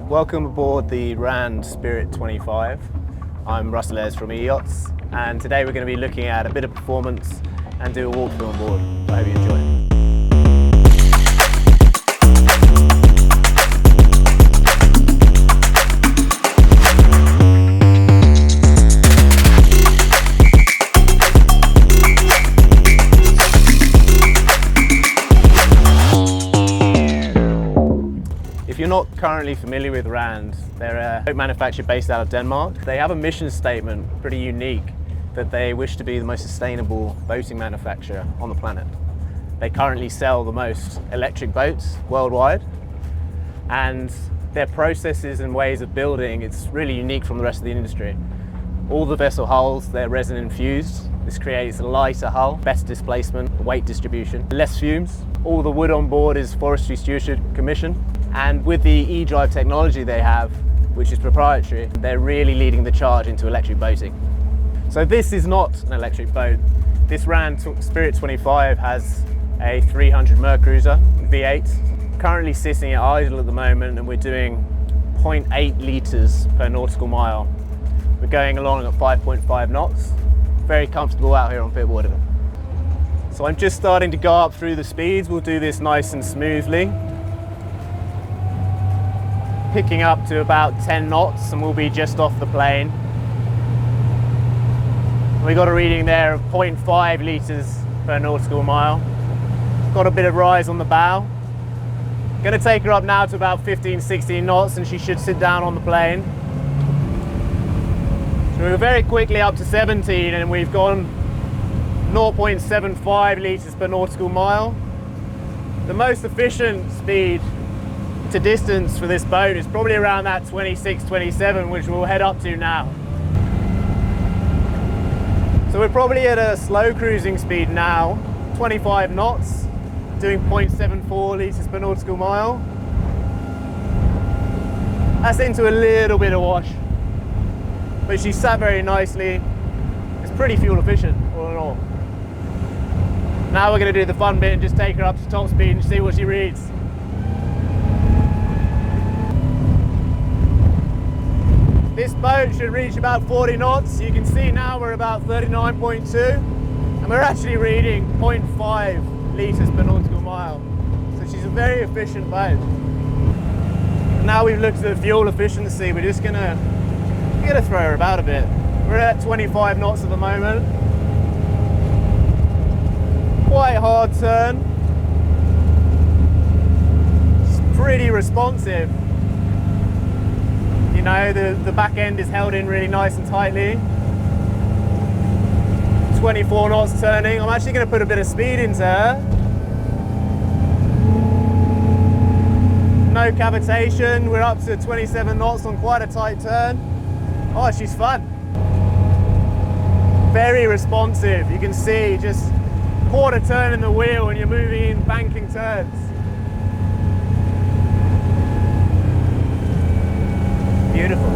Welcome aboard the RAND Spirit 25. I'm Russell Ayres from Eyachts, and today we're going to be looking at a bit of performance and do a walkthrough on board. I hope you enjoy it. If you're not currently familiar with RAND, they're a boat manufacturer based out of Denmark. They have a mission statement, pretty unique, that they wish to be the most sustainable boating manufacturer on the planet. They currently sell the most electric boats worldwide, and their processes and ways of building, it's really unique from the rest of the industry. All the vessel hulls, they're resin infused. This creates a lighter hull, better displacement, weight distribution, less fumes. All the wood on board is Forestry Stewardship Commission. And with the eDrive technology they have, which is proprietary, they're really leading the charge into electric boating. So this is not an electric boat. This RAND Spirit 25 has a 300 Mercruiser V8, currently sitting at idle at the moment, and we're doing 0.8 litres per nautical mile. We're going along at 5.5 knots. Very comfortable out here on Pittwater. So I'm just starting to go up through the speeds. We'll do this nice and smoothly. Picking up to about 10 knots and we'll be just off the plane. We got a reading there of 0.5 litres per nautical mile. Got a bit of rise on the bow. Going to take her up now to about 15-16 knots and she should sit down on the plane. So we're very quickly up to 17 and we've gone 0.75 litres per nautical mile. The most efficient speed to distance for this boat is probably around that 26-27, which we'll head up to now. So we're probably at a slow cruising speed now, 25 knots, doing 0.74 litres per nautical mile. That's into a little bit of wash, but she sat very nicely. It's pretty fuel efficient, all in all. Now we're going to do the fun bit and just take her up to top speed and see what she reads. This boat should reach about 40 knots. You can see now we're about 39.2 and we're actually reading 0.5 litres per nautical mile. So she's a very efficient boat. Now we've looked at the fuel efficiency, we're just gonna throw her about a bit. We're at 25 knots at the moment. Quite hard turn. It's pretty responsive. You know, the back end is held in really nice and tightly. 24 knots turning. I'm actually going to put a bit of speed into her. No cavitation. We're up to 27 knots on quite a tight turn. Oh, she's fun. Very responsive. You can see just quarter turn in the wheel when you're moving in banking turns. Beautiful.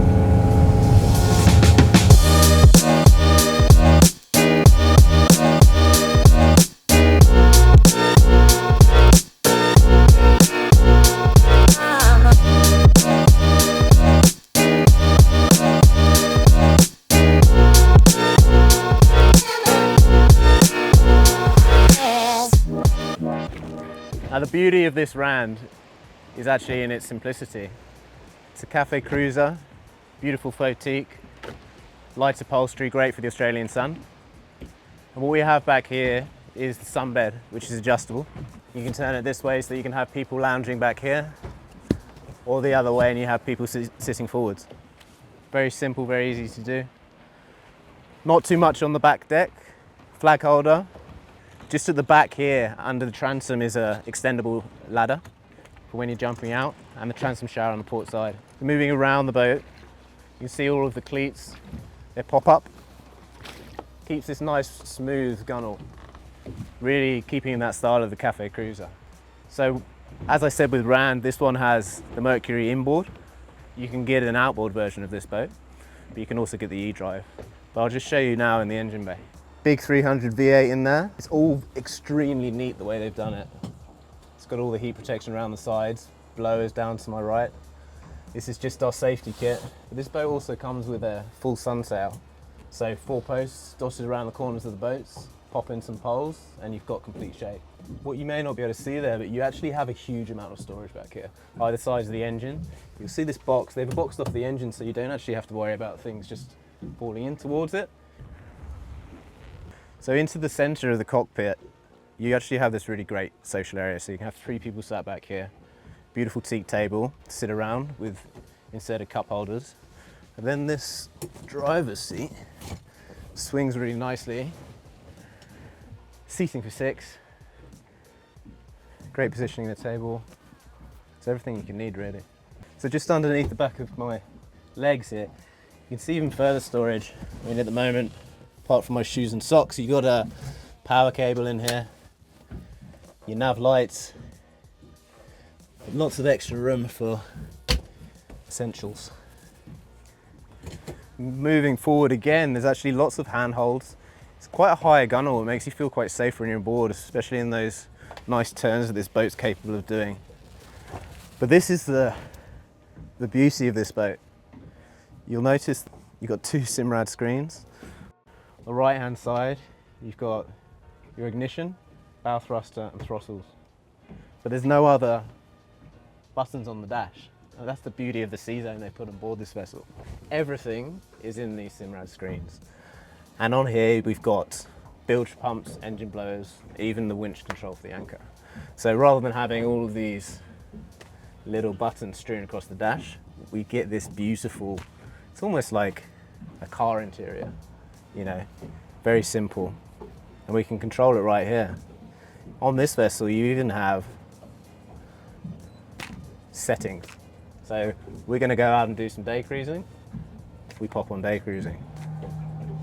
Now the beauty of this RAND is actually in its simplicity. It's a cafe cruiser, beautiful fautique, light upholstery, great for the Australian sun. And what we have back here is the sunbed, which is adjustable. You can turn it this way so that you can have people lounging back here, or the other way and you have people sitting forwards. Very simple, very easy to do. Not too much on the back deck. Flag holder. Just at the back here, under the transom, is an extendable ladder for when you're jumping out, and the transom shower on the port side. Moving around the boat, you can see all of the cleats. They pop up. Keeps this nice, smooth gunnel, really keeping in that style of the cafe cruiser. So, as I said with RAND, this one has the Mercury inboard. You can get an outboard version of this boat, but you can also get the eDrive. But I'll just show you now in the engine bay. Big 300 V8 in there. It's all extremely neat the way they've done it. It's got all the heat protection around the sides, blowers down to my right. This is just our safety kit. This boat also comes with a full sun sail. So 4 posts dotted around the corners of the boats, pop in some poles, and you've got complete shade. What you may not be able to see there, but you actually have a huge amount of storage back here. Either side of the engine. You'll see this box, they've boxed off the engine so you don't actually have to worry about things just falling in towards it. So into the center of the cockpit, you actually have this really great social area. So you can have 3 people sat back here. Beautiful teak table to sit around with inserted cup holders. And then this driver's seat swings really nicely. Seating for 6. Great positioning of the table. It's everything you can need really. So just underneath the back of my legs here, you can see even further storage. I mean, at the moment, apart from my shoes and socks, you've got a power cable in here, your nav lights, lots of extra room for essentials. Moving forward again, there's actually lots of handholds. It's quite a high gunnel, it makes you feel quite safe when you're on board, especially in those nice turns that this boat's capable of doing. But this is the beauty of this boat. You'll notice you've got 2 Simrad screens. On the right hand side, you've got your ignition, bow thruster and throttles. But there's no other buttons on the dash. And that's the beauty of the C-Zone they put on board this vessel. Everything is in these Simrad screens. And on here we've got bilge pumps, engine blowers, even the winch control for the anchor. So rather than having all of these little buttons strewn across the dash, we get this beautiful, it's almost like a car interior, you know, very simple. And we can control it right here. On this vessel you even have settings. So we're going to go out and do some day cruising. We pop on day cruising.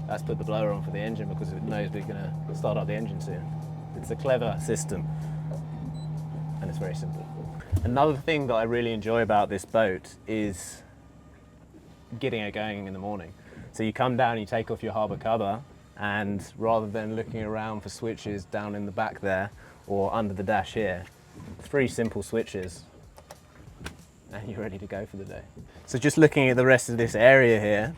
That's put the blower on for the engine because it knows we're going to start up the engine soon. It's a clever system and it's very simple. Another thing that I really enjoy about this boat is getting it going in the morning. So you come down, you take off your harbour cover, and rather than looking around for switches down in the back there or under the dash here, 3 simple switches and you're ready to go for the day. So just looking at the rest of this area here,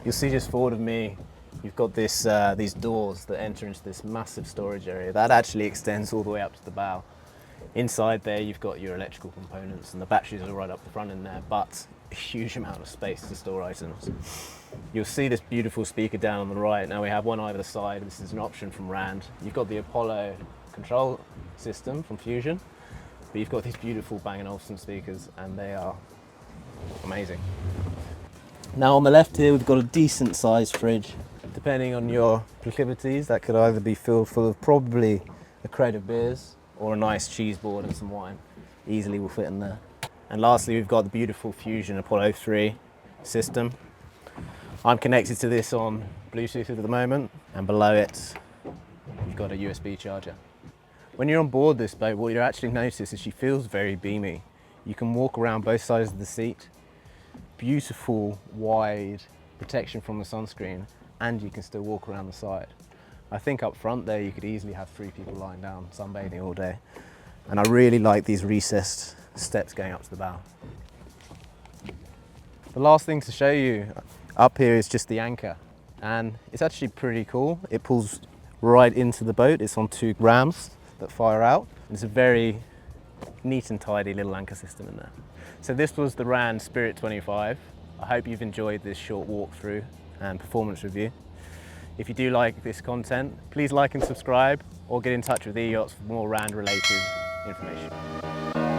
you'll see just forward of me, you've got this, these doors that enter into this massive storage area. That actually extends all the way up to the bow. Inside there you've got your electrical components and the batteries are right up the front in there, but a huge amount of space to store items. You'll see this beautiful speaker down on the right. Now we have one either side. This is an option from RAND. You've got the Apollo control system from Fusion, but you've got these beautiful Bang & Olufsen speakers and they are amazing. Now on the left here we've got a decent sized fridge. Depending on your proclivities, that could either be filled full of probably a crate of beers or a nice cheese board and some wine. Easily will fit in there. And lastly we've got the beautiful Fusion Apollo 3 system. I'm connected to this on Bluetooth at the moment, and below it you've got a USB charger. When you're on board this boat, what you'll actually notice is she feels very beamy. You can walk around both sides of the seat. Beautiful, wide protection from the sunscreen, and you can still walk around the side. I think up front there you could easily have 3 people lying down sunbathing all day. And I really like these recessed steps going up to the bow. The last thing to show you up here is just the anchor, and it's actually pretty cool. It pulls right into the boat. It's on 2 rams that fire out. It's a very neat and tidy little anchor system in there. So this was the RAND Spirit 25. I hope you've enjoyed this short walkthrough and performance review. If you do like this content, please like and subscribe, or get in touch with Eyachts for more RAND related information.